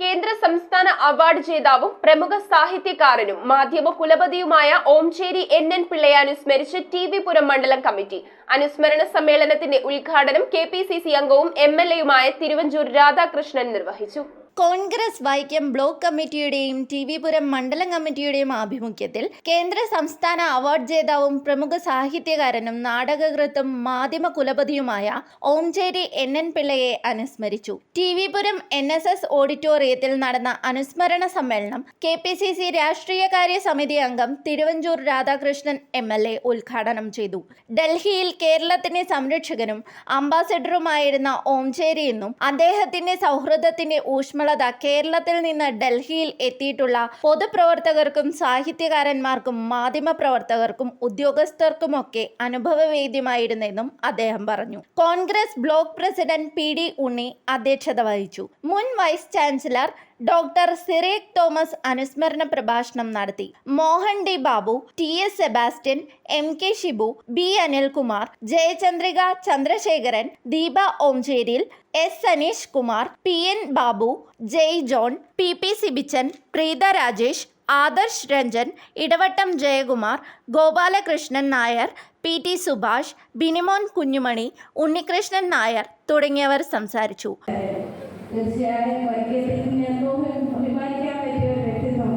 കേന്ദ്ര സംസ്ഥാന അവാർഡ് ജേതാവും പ്രമുഖ സാഹിത്യകാരനും മാധ്യമ കുലപതിയുമായ ഓംചേരി NN പിള്ളയെ അനുസ്മരിച്ച് TV പുരം മണ്ഡലം കമ്മിറ്റി. അനുസ്മരണ സമ്മേളനത്തിന്റെ ഉദ്ഘാടനം KPCC അംഗവും MLA-യുമായ തിരുവഞ്ചൂർ രാധാകൃഷ്ണൻ നിർവഹിച്ചു. കോൺഗ്രസ് വൈക്കം ബ്ലോക്ക് കമ്മിറ്റിയുടെയും TV പുരം മണ്ഡലം കമ്മിറ്റിയുടെയും ആഭിമുഖ്യത്തിൽ കേന്ദ്ര സംസ്ഥാന അവാർഡ് ജേതാവും പ്രമുഖ സാഹിത്യകാരനും നാടകകൃത്തും മാധ്യമ കുലപതിയുമായ ഓംചേരി NN പിള്ളയെ അനുസ്മരിച്ചു. TV പുരം NSS ഓഡിറ്റോറിയത്തിൽ നടന്ന അനുസ്മരണ സമ്മേളനം KPCC രാഷ്ട്രീയകാര്യ സമിതി അംഗം തിരുവഞ്ചൂർ രാധാകൃഷ്ണൻ MLA ഉദ്ഘാടനം ചെയ്തു. ഡൽഹിയിൽ കേരളത്തിന്റെ സംരക്ഷകനും അംബാസഡറുമായിരുന്ന ഓംചേരി എന്നും അദ്ദേഹത്തിന്റെ സൗഹൃദത്തിന്റെ ഊഷ്മളത കേരളത്തിൽ നിന്ന് ഡൽഹിയിൽ എത്തിയിട്ടുള്ള പൊതുപ്രവർത്തകർക്കും സാഹിത്യകാരന്മാർക്കും മാധ്യമപ്രവർത്തകർക്കും ഉദ്യോഗസ്ഥർക്കുമൊക്കെ അനുഭവവേദ്യമായിരുന്നെന്നും അദ്ദേഹം പറഞ്ഞു. Congress block president PD Unni അധ്യക്ഷത വഹിച്ചു. മുൻ vice chancellor doctor Cyriac Thomas അനുസ്മരണ പ്രഭാഷണം നടത്തി. Mohan D. Babu, TS Sebastian, MK Shibu, B. Anilkumar, Jayachandrika Chandrasekharan, Deepa Omcheril, S. Saneesh Kumar, PN Babu, Jai John, PP Sibichan, Preetha Rajesh, Adarsh Ranjan, Edavattom Jayakumar, Gopalakrishnan Nair, PT Subhash, Binimon Kunjumani, Unnikrishnan Nair തുടങ്ങിയവർ സംസാരിച്ചു. തീർച്ചയായും അഭിമാനിക്കാൻ പറ്റിയ ഒരു വ്യക്തിത്വം.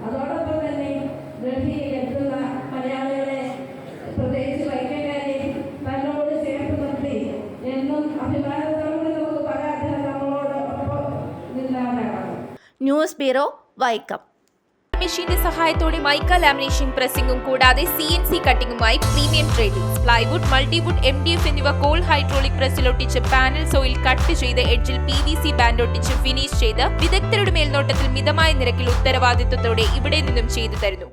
അതോടൊപ്പം തന്നെ ഡൽഹിയിൽ എത്തുന്ന മലയാളികളെ പ്രത്യേകിച്ച് വൈക്കക്കാരെ തന്നോട് ചേർത്ത് നിർത്തി എന്നും അഭിമാനത്തോടെ നമുക്ക് പറയാൻ നമ്മളോട് ഒപ്പം നിന്നാണ്. News bureau, Vaikom. മെഷീന്റെ സഹായത്തോടെ മൈക്ക ലാമിനേഷൻ പ്രസിംഗും കൂടാതെ CNC കട്ടിംഗുമായി premium tradings, plywood, multiwood, MDF എന്നിവ കോൾ ഹൈഡ്രോളിക് പ്രസ്സിൽ ഒട്ടിച്ച് പാനൽ സോയിൽ കട്ട് ചെയ്ത് എഡ്ജിൽ PVC ബാൻഡ് ഒട്ടിച്ച് ഫിനിഷ് ചെയ്ത് വിദഗ്ധരുടെ മേൽനോട്ടത്തിൽ മിതമായ നിരക്കിൽ ഉത്തരവാദിത്വത്തോടെ ഇവിടെ നിന്നും ചെയ്തു തരുന്നു.